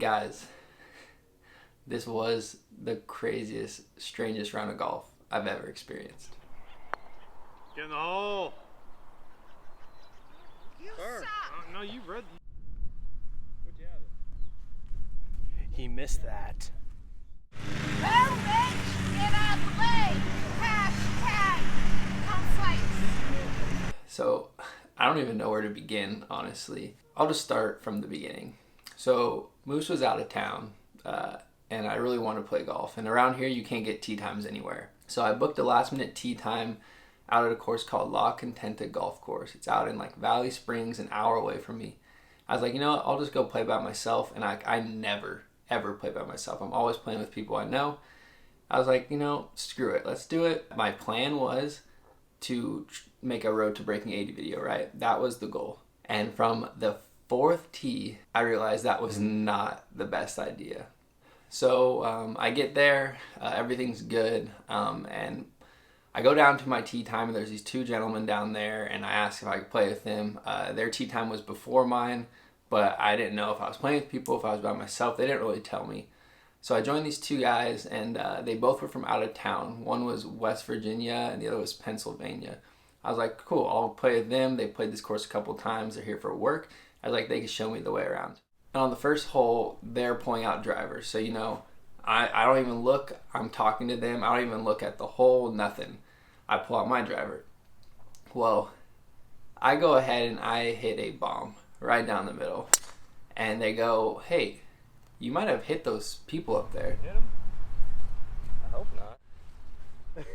Guys, this was the craziest, strangest round of golf I've ever experienced. Get in the hole. You suck. No, you read. What'd you have? He missed that. Well, bitch, get out of the way. Hashtag come fight. So, I don't even know where to begin, honestly. I'll just start from the beginning. So, Moose was out of town, and I really wanted to play golf. And around here, you can't get tee times anywhere. So I booked a last-minute tee time out at a course called Contenta Golf Course. It's out in like Valley Springs, an hour away from me. I was like, you know what, I'll just go play by myself. And I never, ever play by myself. I'm always playing with people I know. I was like, you know, screw it, let's do it. My plan was to make a Road to Breaking 80 video, right? That was the goal. And from the fourth tee, I realized that was not the best idea. So I get there, everything's good, and I go down to my tee time, and there's these two gentlemen down there, and I asked if I could play with them. Their tee time was before mine, but I didn't know if I was playing with people, if I was by myself. They didn't really tell me. So I joined these two guys, and they both were from out of town. One was West Virginia, and the other was Pennsylvania. I was like, cool, I'll play with them. They played this course a couple times. They're here for work. I was like, they could show me the way around. And on the first hole, they're pulling out drivers. So, you know, I don't even look. I'm talking to them. I don't even look at the hole, nothing. I pull out my driver. Well, I go ahead and I hit a bomb right down the middle. And they go, hey, you might have hit those people up there. Hit him? I hope not. Is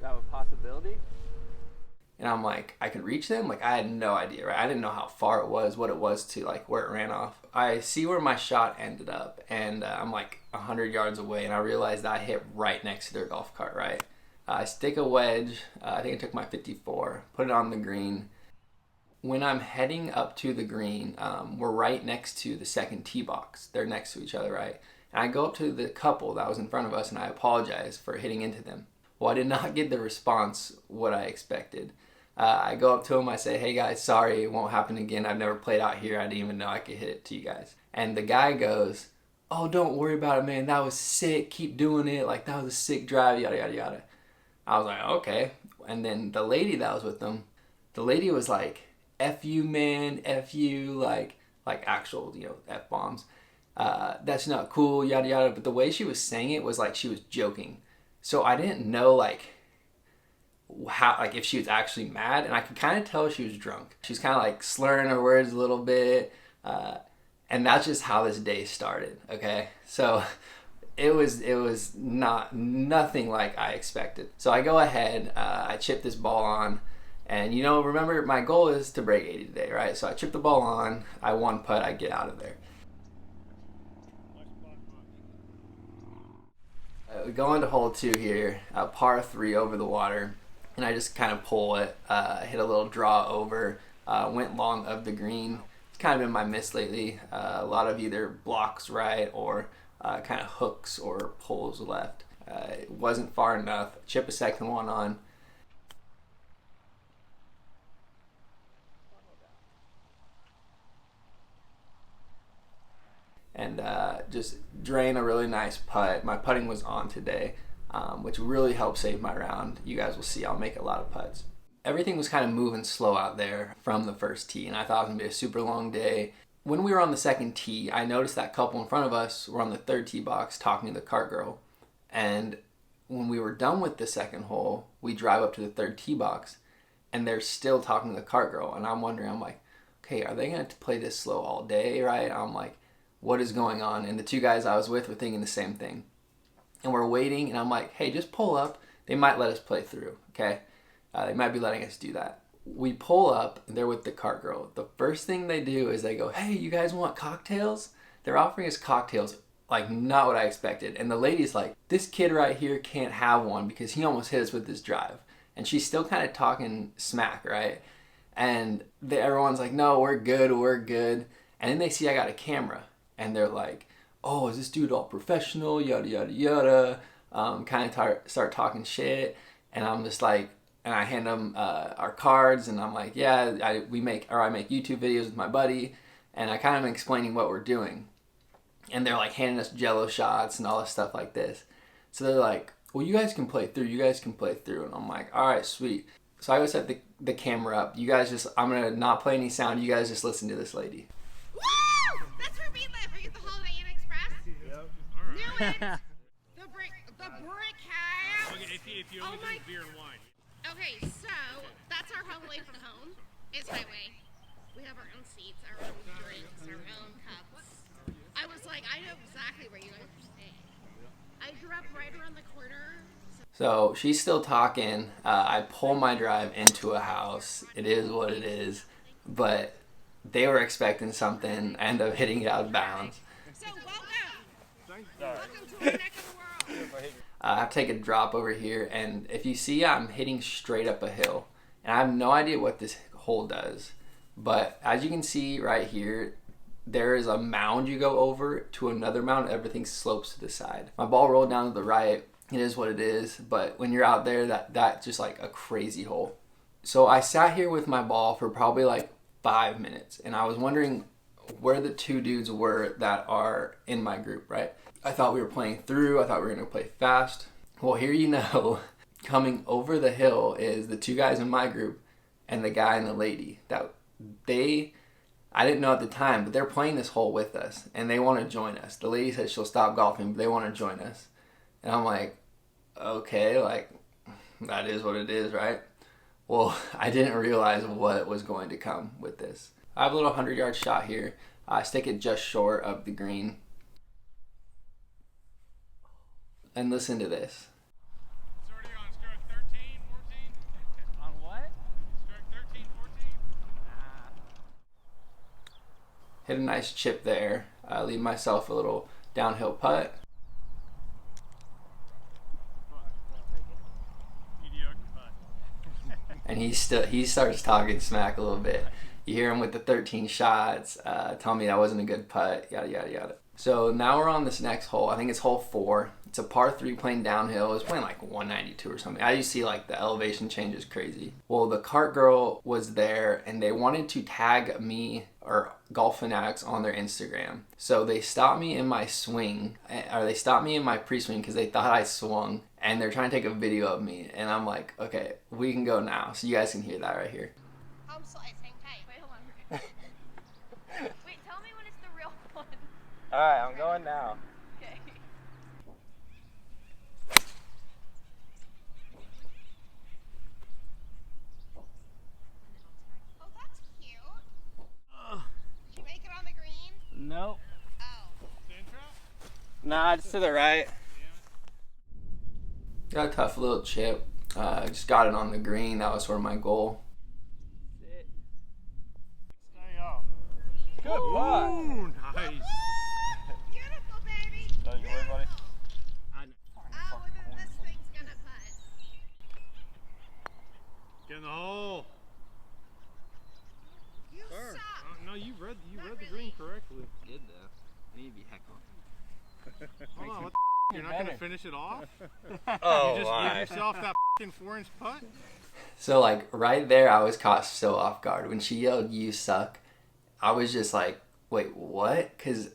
that a possibility? And I'm like, I could reach them? Like, I had no idea, right? I didn't know how far it was, what it was to, like, where it ran off. I see where my shot ended up, and I'm, like, 100 yards away, and I realized I hit right next to their golf cart, right? I stick a wedge. I think I took my 54, put it on the green. When I'm heading up to the green, we're right next to the second tee box. They're next to each other, right? And I go up to the couple that was in front of us, and I apologize for hitting into them. Well, I did not get the response what I expected. I go up to him, I say, hey guys, sorry, it won't happen again. I've never played out here. I didn't even know I could hit it to you guys. And the guy goes, oh, don't worry about it, man. That was sick. Keep doing it. Like, that was a sick drive, yada, yada, yada. I was like, okay. And then the lady that was with them, the lady was like, F you, man, F you, like actual, you know, F-bombs. That's not cool, yada, yada. But the way she was saying it was like she was joking. So I didn't know, like, how, like, if she was actually mad, and I could kind of tell she was drunk. She was kind of like slurring her words a little bit, and that's just how this day started. Okay, so it was nothing like I expected. So I go ahead, I chip this ball on, and you know, remember my goal is to break 80 today, right? So I chip the ball on, I one putt, I get out of there. We go into hole 2 here, par 3 over the water. And I just kind of pull it, hit a little draw over, went long of the green. It's kind of been my miss lately. A lot of either blocks right or kind of hooks or pulls left. It wasn't far enough. Chip a second one on. And just drain a really nice putt. My putting was on today. Which really helped save my round. You guys will see I'll make a lot of putts. Everything was kind of moving slow out there from the first tee, and I thought it was going to be a super long day. When we were on the second tee, I noticed that couple in front of us were on the third tee box talking to the cart girl. And when we were done with the second hole, we drive up to the third tee box, and they're still talking to the cart girl. And I'm wondering, I'm like, okay, are they going to play this slow all day, right? I'm like, what is going on? And the two guys I was with were thinking the same thing. And we're waiting, and I'm like, hey, just pull up. They might let us play through, okay? They might be letting us do that. We pull up, and they're with the cart girl. The first thing they do is they go, hey, you guys want cocktails? They're offering us cocktails, like not what I expected. And the lady's like, this kid right here can't have one because he almost hit us with his drive. And she's still kind of talking smack, right? And everyone's like, no, we're good, we're good. And then they see I got a camera, and they're like, oh, is this dude all professional, yada, yada, yada, kind of start talking shit, and I'm just like, and I hand them our cards, and I'm like, yeah, I make YouTube videos with my buddy, And I kind of am explaining what we're doing. And they're like handing us jello shots and all this stuff like this. So they're like, well, you guys can play through. You guys can play through. And I'm like, all right, sweet. So I go set the camera up. You guys just, I'm going to not play any sound. You guys just listen to this lady. Woo! That's where we live. Are you at the Holiday Inn Express? Yep. All right. Knew it. The brick house. Okay, if you only drink beer and wine. Okay, so that's our home away from home. It's highway. We have our own seats, our own drinks, our own cups. I was like, I know exactly where you guys are staying. I grew up right around the corner. So she's still talking. I pull my drive into a house. It is what it is. But they were expecting something. I end up hitting it out of bounds. So welcome. Welcome to our neck of the world. I have to take a drop over here. And if you see, I'm hitting straight up a hill. And I have no idea what this hole does. But as you can see right here, there is a mound you go over to another mound. Everything slopes to the side. My ball rolled down to the right. It is what it is. But when you're out there, that's just like a crazy hole. So I sat here with my ball for probably like 5 minutes. And I was wondering where the two dudes were that are in my group, right? I thought we were playing through. I thought we were going to play fast. Well, here you know, coming over the hill is the two guys in my group and the guy and the lady that I didn't know at the time, but they're playing this hole with us and they want to join us. The lady said she'll stop golfing, but they want to join us. And I'm like, okay, like that is what it is, right? Well, I didn't realize what was going to come with this. I have a little 100-yard shot here. I stick it just short of the green. And listen to this. It's already on stroke 13, 14. On what? Stroke 13, 14. Hit a nice chip there. Leave myself a little downhill putt. Mediocre putt. And he starts talking smack a little bit. You hear him with the 13 shots, tell me that wasn't a good putt, yada, yada, yada. So now we're on this next hole. I think it's hole 4. It's a par 3 playing downhill. It was playing like 192 or something. You see like the elevation change is crazy. Well, the cart girl was there and they wanted to tag me or Golffunatics on their Instagram. So they stopped me in my swing, or they stopped me in my pre-swing because they thought I swung and they're trying to take a video of me. And I'm like, okay, we can go now. So you guys can hear that right here. I'm slicing tight. Wait, hold on. Wait, tell me when it's the real one. Alright, I'm going now. Okay. Oh, that's cute. Did you make it on the green? Nope. Oh. Sand trap? Nah, just to the right. Got a tough little chip. Just got it on the green. That was sort of my goal. Stay up. Good putt. Ooh, nice. Beautiful, baby. Don't you worry, buddy. Oh, then this thing's gonna putt. Get in the hole. You Sir. suck. No, you read Not the green really. correctly. Did though. I need to be heckling. Hold on, what you're not better. gonna finish it off? Oh, You just my. give yourself that 4-inch putt? So like right there, I was caught so off guard. When she yelled, "You suck," I was just like, wait, what? Because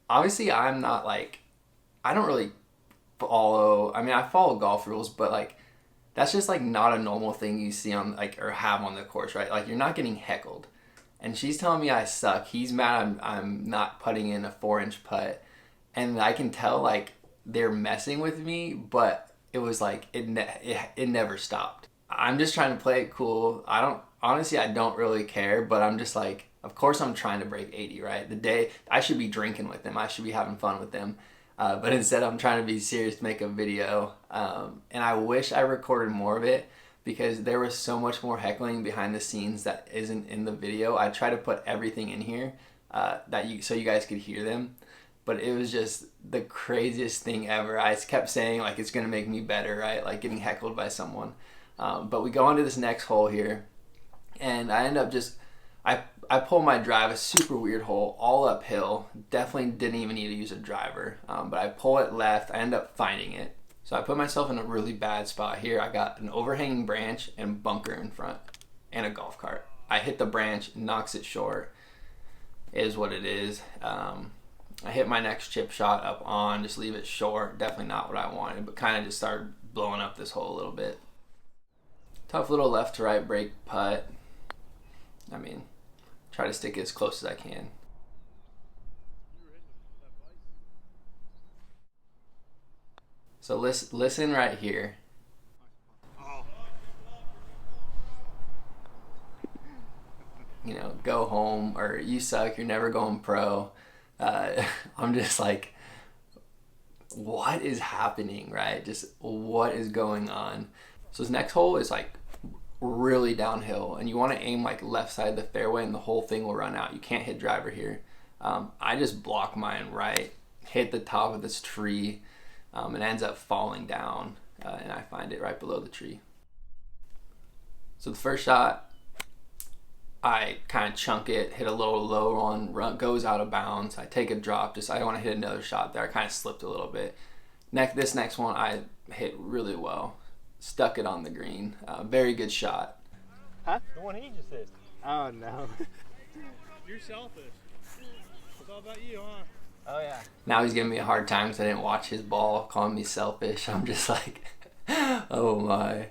obviously I'm not like, I don't really follow, I mean, I follow golf rules, but like, that's just like not a normal thing you see on like, or have on the course, right? Like you're not getting heckled. And she's telling me I suck. He's mad I'm not putting in a 4-inch putt. And I can tell like they're messing with me, but it was like, it never stopped. I'm just trying to play it cool. I don't really care, but I'm just like, of course I'm trying to break 80, right? The day I should be drinking with them. I should be having fun with them. But instead I'm trying to be serious to make a video. And I wish I recorded more of it because there was so much more heckling behind the scenes that isn't in the video. I try to put everything in here so you guys could hear them. But it was just the craziest thing ever. I kept saying like it's gonna make me better, right? Like getting heckled by someone. But we go on to this next hole here, and I end up just I pull my drive, a super weird hole, all uphill. Definitely didn't even need to use a driver, but I pull it left. I end up finding it. So I put myself in a really bad spot here. I got an overhanging branch and bunker in front, and a golf cart. I hit the branch, knocks it short. is what it is. I hit my next chip shot up on, just leave it short. Definitely not what I wanted, but kind of just started blowing up this hole a little bit. Tough little left to right break putt. I mean, try to stick it as close as I can. So listen right here. You know, go home, or you suck, you're never going pro. I'm just like, what is happening, right? Just what is going on? So this next hole is like really downhill, and you want to aim like left side of the fairway and the whole thing will run out. You can't hit driver here. I just block mine right, hit the top of this tree, and ends up falling down, and I find it right below the tree. So the first shot, I kind of chunk it, hit a little low on, goes out of bounds. I take a drop, I don't want to hit another shot there. I kind of slipped a little bit. This next one I hit really well. Stuck it on the green. Very good shot. Huh? The one he just hit. Oh no. You're selfish. It's all about you, huh? Oh yeah. Now he's giving me a hard time because I didn't watch his ball, calling me selfish. I'm just like, oh my.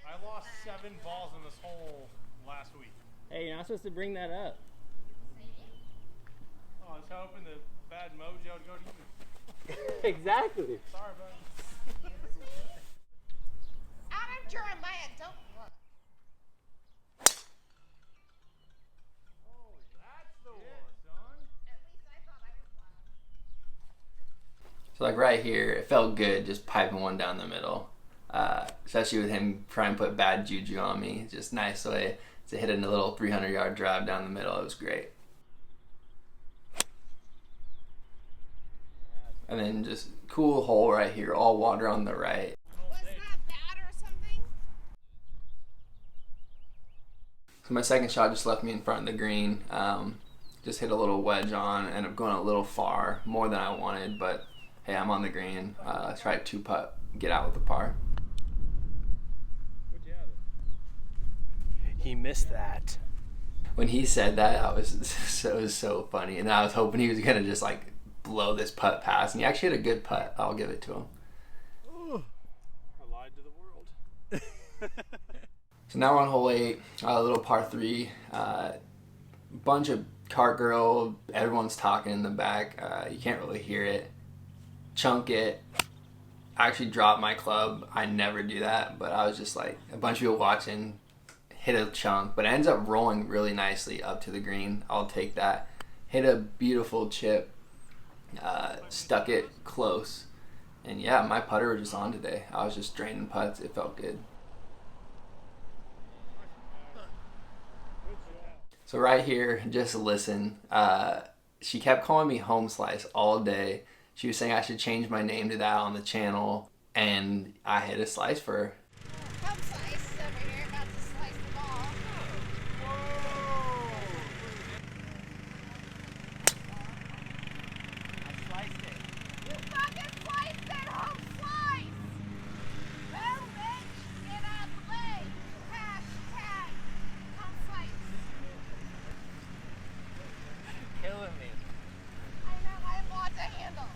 I lost 7 balls in this hole last week. Hey, you're not supposed to bring that up. Oh, I was hoping the bad mojo would go to you. Exactly. Sorry, bud. Adam Jeremiah, don't look. Oh, that's the one, son. At least I thought I was loud. So like right here, it felt good just piping one down the middle. Especially with him trying to put bad juju on me. Just nice way to hit a little 300-yard drive down the middle. It was great. And then just cool hole right here, all water on the right. Was that bad or something? So my second shot just left me in front of the green. Just hit a little wedge on, ended up going a little far, more than I wanted, but hey, I'm on the green. Let's try 2-putt, get out with the par. What'd you have it? He missed that. When he said that, it was so funny, and I was hoping he was gonna just like blow this putt past, and he actually had a good putt. I'll give it to him. Ooh. I lied to the world. So now we're on hole 8, a little par 3. Bunch of cart girl, everyone's talking in the back. You can't really hear it. Chunk it. I actually dropped my club. I never do that, but I was just like, a bunch of people watching, hit a chunk, but it ends up rolling really nicely up to the green. I'll take that. Hit a beautiful chip. Stuck it close, and yeah, my putter was just on today. I was just draining putts. It felt good. So right here, just listen. She kept calling me Home Slice all day. She was saying I should change my name to that on the channel, and I hit a slice for her. Home Slice is over here about to slice the ball. I sliced it. You fucking sliced it, Home Slice! Boom, bitch! Get out of the way! Hashtag Home Slice. Killing me. I know, I have a lot to handle.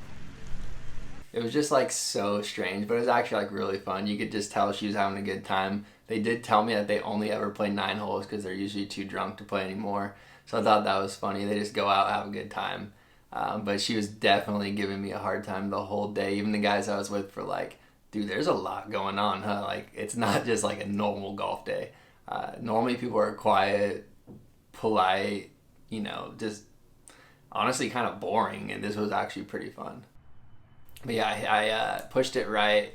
It was just like so strange, but it was actually like really fun. You could just tell she was having a good time. They did tell me that they only ever play 9 holes because they're usually too drunk to play anymore. So I thought that was funny. They just go out, have a good time. But she was definitely giving me a hard time the whole day. Even the guys I was with were like, dude, there's a lot going on, huh? Like, it's not just like a normal golf day. Normally people are quiet, polite, you know, just honestly kind of boring. And this was actually pretty fun. But yeah, I pushed it right.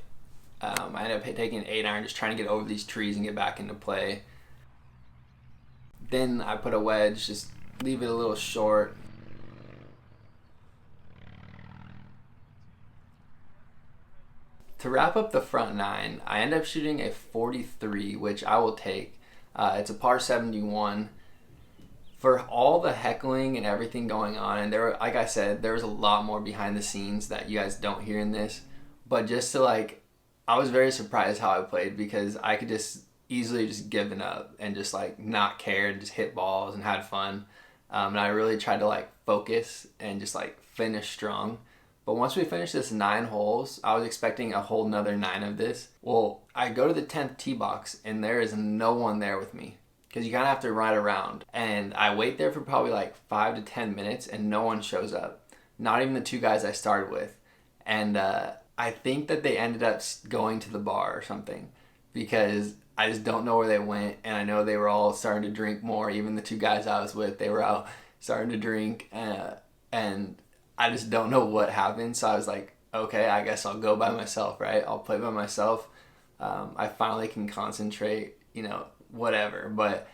I ended up taking an 8-iron, just trying to get over these trees and get back into play. Then I put a wedge, just leave it a little short. To wrap up the front 9, I ended up shooting a 43, which I will take. It's a par 71. For all the heckling and everything going on, and there were, like I said, there was a lot more behind the scenes that you guys don't hear in this, but just to like, I was very surprised how I played because I could just easily just given up and just like not cared, just hit balls and had fun. And I really tried to like focus and just like finish strong. But once we finished this 9 holes, I was expecting a whole nother 9 of this. Well, I go to the 10th tee box and there is no one there with me, because you kind of have to ride around. And I wait there for probably like 5 to 10 minutes and no one shows up. Not even the 2 guys I started with. And I think that they ended up going to the bar or something, because I just don't know where they went. And I know they were all starting to drink more. Even the 2 guys I was with, they were out starting to drink. And I just don't know what happened. So I was like, okay, I guess I'll go by myself, right? I'll play by myself. I finally can concentrate, whatever. But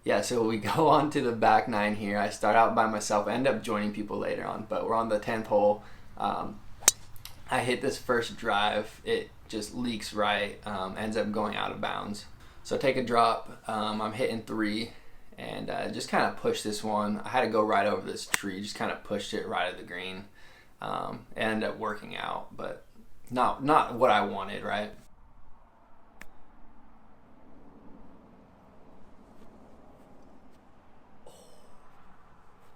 yeah, so we go on to the back 9 here. I start out by myself. I end up joining people later on, but we're on the 10th hole. I hit this first drive. It just leaks right, ends up going out of bounds. So I take a drop. I'm hitting 3 and just kind of pushed this one. I had to go right over this tree, just kind of pushed it right at the green. It ended up working out, but not what I wanted, right?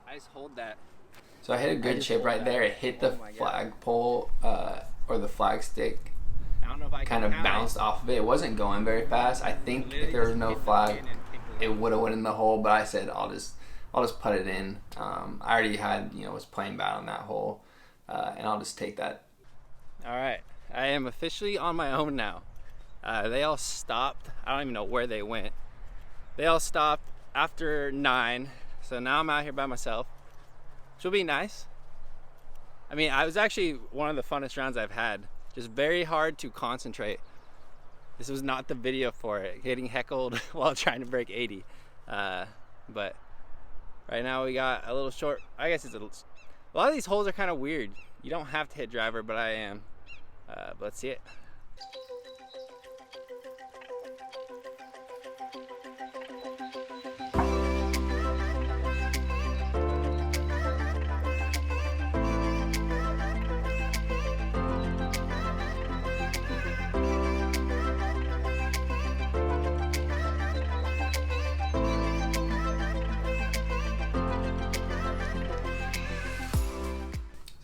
I just hold that. So I hit a good chip right there. It hit the flagpole or the flag stick. I don't know if I kind of bounced off of it. It wasn't going very fast. I think if there was no flag, it would have went in the hole. But I said I'll just put it in. I already had was playing bad on that hole, and I'll just take that. All right, I am officially on my own now. They all stopped. I don't even know where they went. They all stopped after 9, so now I'm out here by myself. Which will be nice. I mean, I was actually one of the funnest rounds I've had. Just very hard to concentrate. This was not the video for it, getting heckled while trying to break 80. But right now we got a little short. I guess a lot of these holes are kind of weird. You don't have to hit driver, but I am. But let's see it.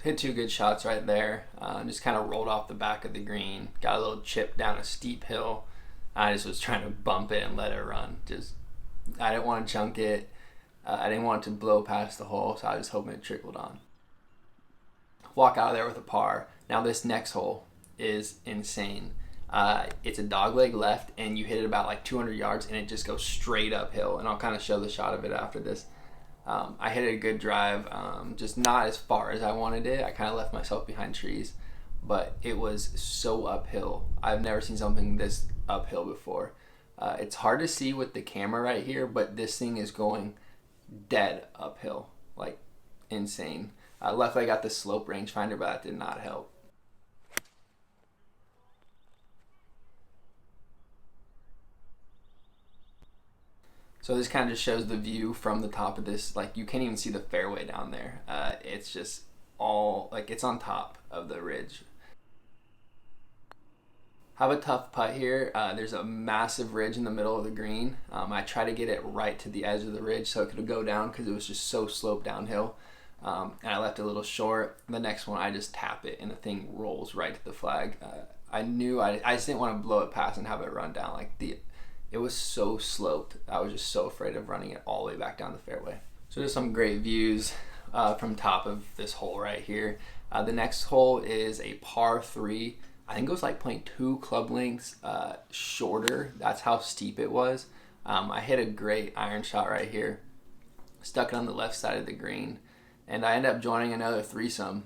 Hit 2 good shots right there. Just kind of rolled off the back of the green. Got a little chip down a steep hill. I just was trying to bump it and let it run. I didn't want to chunk it. I didn't want it to blow past the hole, so I was hoping it trickled on. Walk out of there with a par. Now this next hole is insane. It's a dogleg left, and you hit it about like 200 yards, and it just goes straight uphill. And I'll kind of show the shot of it after this. I hit a good drive, just not as far as I wanted it. I kind of left myself behind trees, but it was so uphill. I've never seen something this uphill before. It's hard to see with the camera right here, but this thing is going dead uphill, like insane. Luckily I got the slope rangefinder, but that did not help. So this kind of just shows the view from the top of this. Like, you can't even see the fairway down there. It's just all, like, it's on top of the ridge. Have a tough putt here. There's a massive ridge in the middle of the green. I try to get it right to the edge of the ridge so it could go down, because it was just so sloped downhill. And I left it a little short. The next one, I just tap it and the thing rolls right to the flag. I knew I just didn't want to blow it past and have it run down. Like, it was so sloped. I was just so afraid of running it all the way back down the fairway. So there's some great views from top of this hole right here. The next hole is a par 3. I think it was like 0.2 club lengths shorter. That's how steep it was. I hit a great iron shot right here. Stuck it on the left side of the green. And I ended up joining another threesome.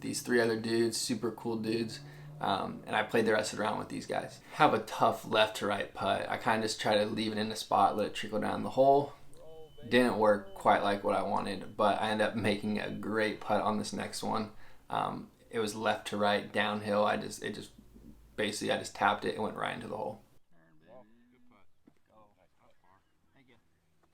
These 3 other dudes, super cool dudes. And I played the rest of the round with these guys. Have a tough left to right putt. I kind of just try to leave it in the spot, let it trickle down the hole. Didn't work quite like what I wanted, but I ended up making a great putt on this next one. It was left to right, downhill. I just tapped it and went right into the hole.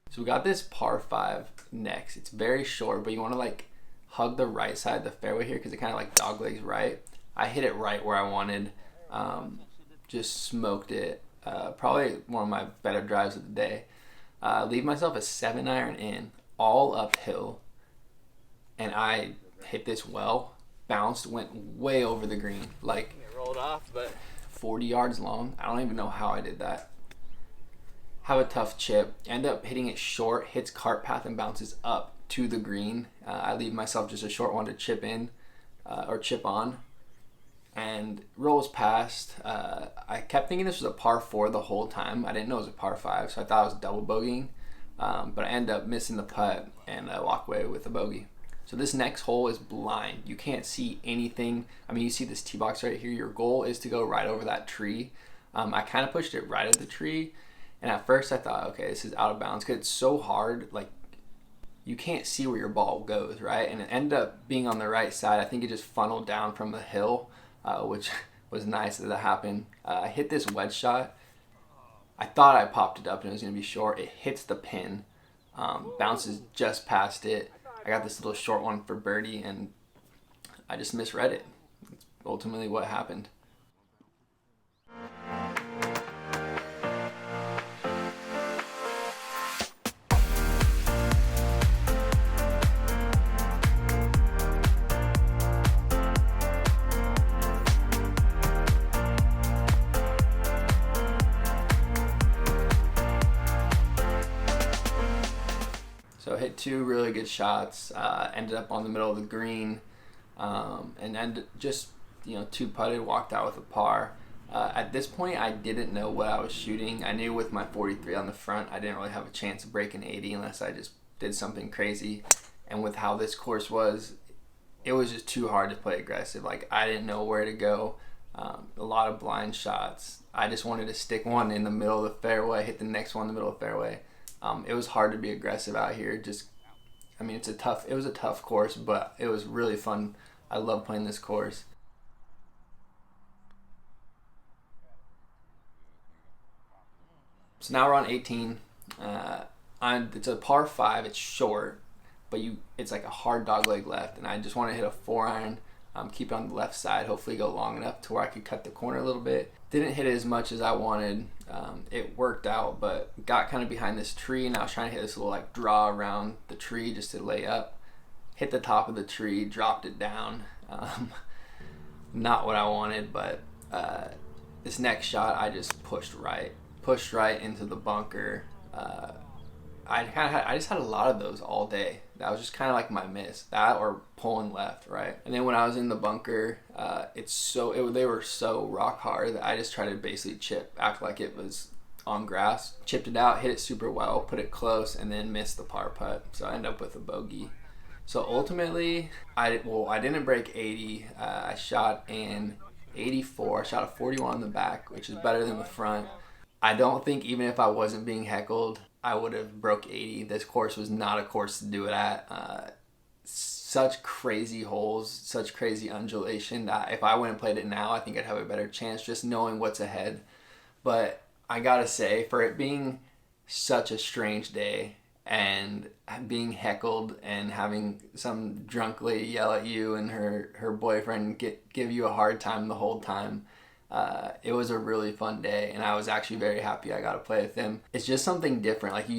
So we got this par 5 next. It's very short, but you want to like hug the right side of the fairway here, because it kind of like doglegs right. I hit it right where I wanted, just smoked it. Probably one of my better drives of the day. Leave myself a 7-iron in, all uphill, and I hit this well, bounced, went way over the green, like It rolled off, but 40 yards long. I don't even know how I did that. Have a tough chip, end up hitting it short, hits cart path and bounces up to the green. I leave myself just a short one to chip in or chip on, and rolls past. I kept thinking this was a par 4 the whole time. I didn't know it was a par 5, so I thought I was double bogeying, but I ended up missing the putt and I walk away with a bogey. So this next hole is blind. You can't see anything. I mean, you see this tee box right here. Your goal is to go right over that tree. I kind of pushed it right at the tree, and at first I thought, okay, this is out of bounds because it's so hard. Like, you can't see where your ball goes, right? And it ended up being on the right side. I think it just funneled down from the hill, which was nice that happened. I hit this wedge shot. I thought I popped it up and it was going to be short. It hits the pin, bounces just past it. I got this little short one for birdie, and I just misread it. That's ultimately what happened. So hit 2 really good shots, ended up on the middle of the green, and just 2 putted, walked out with a par. At this point, I didn't know what I was shooting. I knew with my 43 on the front, I didn't really have a chance of breaking 80 unless I just did something crazy. And with how this course was, it was just too hard to play aggressive. Like, I didn't know where to go. A lot of blind shots. I just wanted to stick one in the middle of the fairway, hit the next one in the middle of the fairway. It was hard to be aggressive out here. It was a tough course, but it was really fun. I love playing this course. So now we're on 18. It's a par 5. It's short, but it's like a hard dog leg left, and I just want to hit a 4-iron, keep it on the left side, hopefully go long enough to where I could cut the corner a little bit. Didn't hit it as much as I wanted. It worked out, but got kind of behind this tree, and I was trying to hit this little like draw around the tree just to lay up. Hit the top of the tree, dropped it down. Not what I wanted, but this next shot I just pushed right into the bunker. I just had a lot of those all day. That was just kind of like my miss, that or pulling left, right? And then when I was in the bunker, they were so rock hard that I just tried to basically chip, act like it was on grass. Chipped it out, hit it super well, put it close, and then missed the par putt. So I ended up with a bogey. So ultimately, I didn't break 80. I shot an 84. I shot a 41 on the back, which is better than the front. I don't think even if I wasn't being heckled, I would have broke 80. This course was not a course to do it at. Such crazy holes, such crazy undulation that if I went and played it now, I think I'd have a better chance just knowing what's ahead. But I gotta say, for it being such a strange day and being heckled and having some drunk lady yell at you and her boyfriend give you a hard time the whole time, it was a really fun day, and I was actually very happy I got to play with him. It's just something different. Like,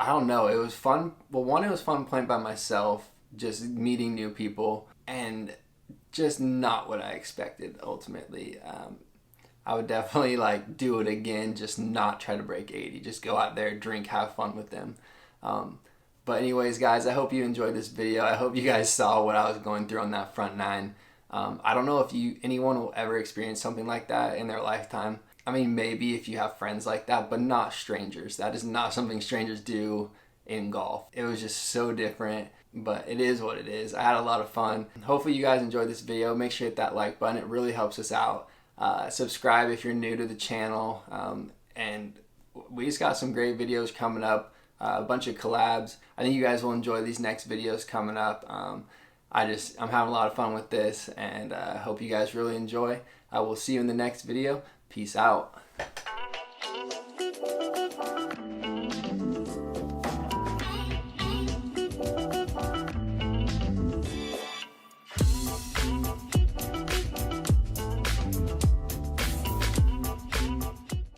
I don't know, it was fun. Well, one, it was fun playing by myself, just meeting new people, and just not what I expected ultimately. I would definitely do it again, just not try to break 80, just go out there, drink, have fun with them. But anyways, guys, I hope you enjoyed this video. I hope you guys saw what I was going through on that front 9. I don't know if anyone will ever experience something like that in their lifetime. I mean, maybe if you have friends like that, but not strangers. That is not something strangers do in golf. It was just so different, but it is what it is. I had a lot of fun. Hopefully you guys enjoyed this video. Make sure you hit that like button. It really helps us out. Subscribe if you're new to the channel. And we just got some great videos coming up. A bunch of collabs. I think you guys will enjoy these next videos coming up. I'm having a lot of fun with this, and I hope you guys really enjoy. I will see you in the next video. Peace out.